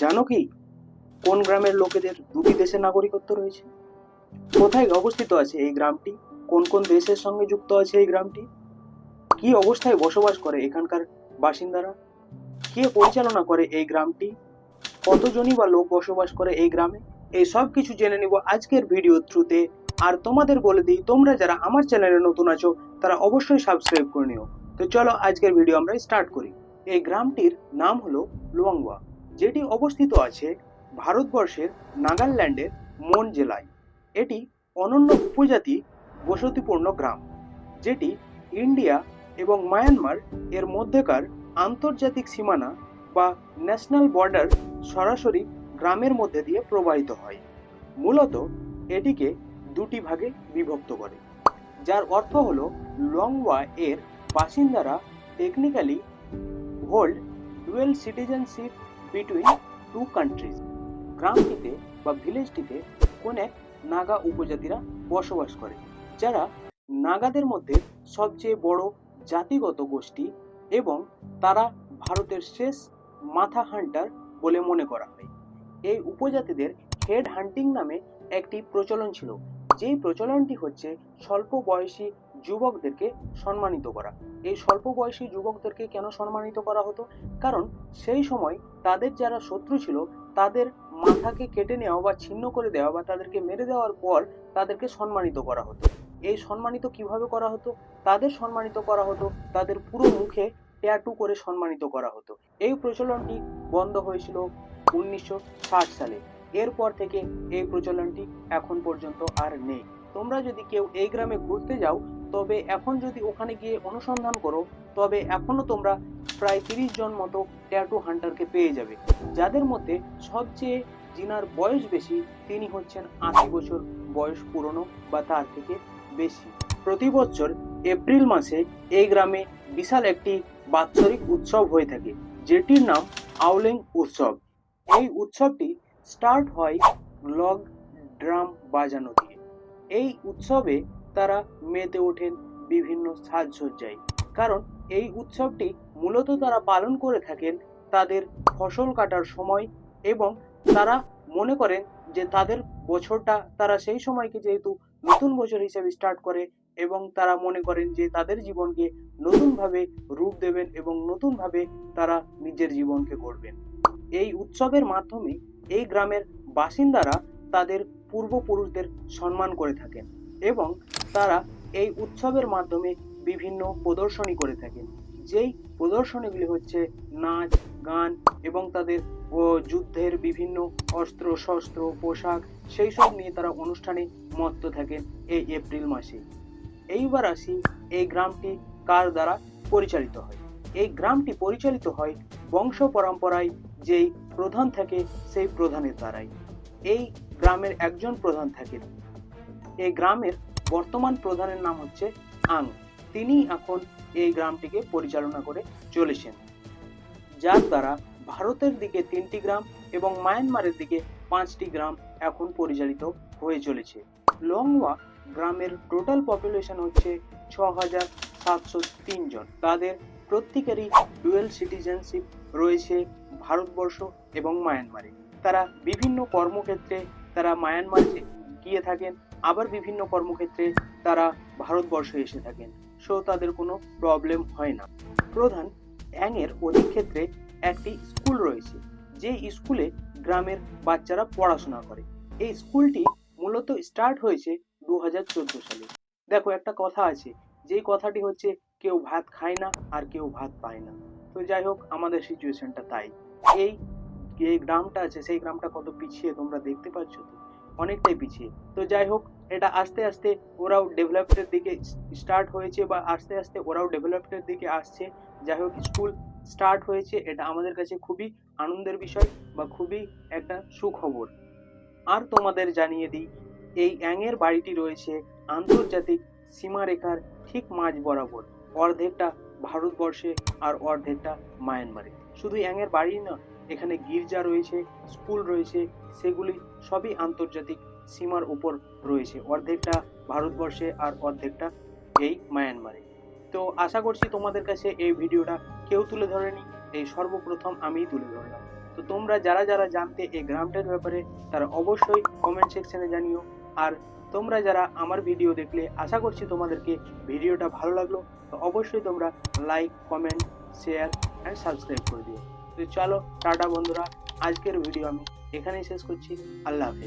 জানো কি কোন গ্রামের লোকেদের দুটি দেশের নাগরিকত্ব রয়েছে? কোথায় অবস্থিত আছে এই গ্রামটি? কোন কোন দেশের সঙ্গে যুক্ত আছে এই গ্রামটি? কি অবস্থায় বসবাস করে এখানকার বাসিন্দারা? কে পরিচালনা করে এই গ্রামটি? কতজনই বা লোক বসবাস করে এই গ্রামে? এই সব কিছু জেনে নিব আজকের ভিডিও থ্রুতে। আর তোমাদের বলে দিই, তোমরা যারা আমার চ্যানেলে নতুন আছো তারা অবশ্যই সাবস্ক্রাইব করে নিও। তো চলো আজকের ভিডিও আমরা স্টার্ট করি। এই গ্রামটির নাম হলো লুয়াংওয়া, যেটি অবস্থিত আছে ভারতবর্ষের নাগাল্যান্ডের মন জেলায়। এটি অনন্য উপজাতি বসতিপূর্ণ গ্রাম, যেটি ইন্ডিয়া এবং মায়ানমার এর মধ্যেকার আন্তর্জাতিক সীমানা বা ন্যাশনাল বর্ডার সরাসরি গ্রামের মধ্যে দিয়ে প্রবাহিত হয়। মূলত এটিকে দুটি ভাগে বিভক্ত করে, যার অর্থ হলো লংওয়া এর বাসিন্দারা technically hold dual citizenship between two countries. গ্রামটিতে বা ভিলেজটিতে কোনেক নাগা উপজাতিরা বসবাস করে, যারা নাগাদের মধ্যে সবচেয়ে বড় জাতিগত গোষ্ঠী এবং তারা ভারতের শেষ মাথা হান্টার বলে মনে করা হয়। এই উপজাতিদের হেড হান্টিং নামে একটি প্রচলন ছিল, যেই প্রচলনটি হচ্ছে স্বল্প বয়সী যুবকদেরকে সম্মানিত করা। এই স্বল্প বয়সী যুবকদেরকে কেন সম্মানিত করা হতো? কারণ সেই সময় তাদের যারা শত্রু ছিল তাদের মাথাকে কেটে নেওয়া বা ছিন্ন করে দেওয়া বা তাদেরকে মেরে দেওয়ার পর তাদেরকে সম্মানিত করা হতো। এই সম্মানিত কিভাবে করা হতো? তাদের সম্মানিত করা হতো তাদের পুরো মুখে ট্যাটু করে সম্মানিত করা হতো। এই প্রচলনটি বন্ধ হয়েছিল 1960 সালে। এরপর থেকে এই প্রচলনটি এখন পর্যন্ত আর নেই। তোমরা যদি কেউ এই গ্রামে ঘুরতে যাও, তবে এখন যদি ওখানে গিয়ে অনুসন্ধান করো, তবে এখনো তোমরা প্রায় 30 জন মতো ট্যাটু হান্টারকে পেয়ে যাবে, যাদের মধ্যে সবচেয়ে যিনার বয়স বেশি তিনি হচ্ছেন 80 বছর বয়স পুরনো বা তার থেকে বেশি। প্রতি বছর এপ্রিল মাসে এই গ্রামে বিশাল একটি বাৎসরিক উৎসব হয়ে থাকে, যেটির নাম আউলেং উৎসব। এই উৎসবটি স্টার্ট হয় লগ ড্রাম বাজানো দিয়ে। এই উৎসবে তারা মেতে ওঠেন বিভিন্ন সাজসজ্জায়, কারণ এই উৎসবটি মূলত তারা পালন করে থাকেন তাদের ফসল কাটার সময়, এবং তারা মনে করেন যে তাদের বছরটা তারা সেই সময়কে যেহেতু নতুন বছর হিসেবে স্টার্ট করে, এবং তারা মনে করেন যে তাদের জীবনকে নতুনভাবে রূপ দেবেন এবং নতুনভাবে তারা নিজের জীবনকে গড়বেন। এই উৎসবের মাধ্যমে এই গ্রামের বাসিন্দারা তাদের পূর্বপুরুষদের সম্মান করে থাকেন, এবং তারা এই উৎসবের মাধ্যমে বিভিন্ন প্রদর্শনী করে থাকেন, যেই প্রদর্শনীগুলি হচ্ছে নাচ, গান এবং তাদের যুদ্ধের বিভিন্ন অস্ত্র শস্ত্র পোশাক, সেই সব নিয়ে তারা অনুষ্ঠানে মত্ত থাকেন এই এপ্রিল মাসে। এইবার আসি এই গ্রামটি কার দ্বারা পরিচালিত হয়। এই গ্রামটি পরিচালিত হয় বংশ পরম্পরায় যেই প্রধান থাকে সেই প্রধানের দ্বারাই। এই গ্রামের একজন প্রধান থাকেন। এই গ্রামের বর্তমান প্রধানের নাম হচ্ছে আং। তিনি এখন এই গ্রামটিকে পরিচালনা করে চলেছেন, যার দ্বারা ভারতের দিকে 3টি গ্রাম এবং মায়ানমারের দিকে 5টি গ্রাম এখন পরিচালিত হয়ে চলেছে। লংওয়া গ্রামের টোটাল পপুলেশন হচ্ছে 6,703 জন। তাদের প্রত্যেকেরই ডুয়েল সিটিজেনশিপ রয়েছে ভারতবর্ষ এবং মায়ানমারে। তারা বিভিন্ন কর্মক্ষেত্রে তারা মায়ানমারে গিয়ে থাকেন, আবার বিভিন্ন কর্মক্ষেত্রে তারা ভারতবর্ষে এসে থাকেন, সো তাদের কোনো প্রবলেম হয় না। প্রধান অ্যাং এর অধিক ক্ষেত্রে একটি স্কুল রয়েছে, যে স্কুলে গ্রামের বাচ্চারা পড়াশোনা করে। এই স্কুলটি মূলত স্টার্ট হয়েছে 2014 সালে। দেখো, একটা কথা আছে, যেই কথাটি হচ্ছে কেউ ভাত খায় না আর কেউ ভাত পায় না। তো যাই হোক, আমাদের সিচুয়েশনটা তাই। এই যে গ্রামটা আছে সেই গ্রামটা কত পিছিয়ে তোমরা দেখতে পাচ্ছ, তো অনেকটাই পিছিয়ে। তো যাই হোক, এটা আস্তে আস্তে ওরাও ডেভেলপমেন্টের দিকে স্টার্ট হয়েছে বা আস্তে আস্তে ওরাও ডেভেলপমেন্টের দিকে আসছে। যাই হোক, স্কুল স্টার্ট হয়েছে, এটা আমাদের কাছে খুবই আনন্দের বিষয় বা খুবই একটা সুখবর। আর তোমাদের জানিয়ে দিই, এই অ্যাংয়ের বাড়িটি রয়েছে আন্তর্জাতিক সীমারেখার ঠিক মাঝ বরাবর, অর্ধেকটা ভারতবর্ষে আর অর্ধেকটা মায়ানমারে। শুধু অ্যাংয়ের বাড়ি না, এখানে গির্জা রয়েছে, স্কুল রয়েছে, সেগুলি সবই আন্তর্জাতিক সীমার উপর রয়েছে, অর্ধেকটা ভারতবর্ষে আর অর্ধেকটা এই মায়ানমারে। তো আশা করছি তোমাদের কাছে এই ভিডিওটা কেউ তুলে ধরেনি, এই সর্বপ্রথম আমিই তুলে ধরলাম। তো তোমরা যারা যারা জানতে এই গ্রামটার ব্যাপারে তারা অবশ্যই কমেন্ট সেকশনে জানিও। আর তোমরা যারা আমার ভিডিও দেখলে আশা করছি তোমাদেরকে ভিডিওটা ভালো লাগলো। তো অবশ্যই তোমরা like, comment, share and subscribe করে দিও। তো চলো টাটা বন্ধুরা, আজকের ভিডিও আমি এখানেই শেষ করছি। আল্লাহ হাফেজ।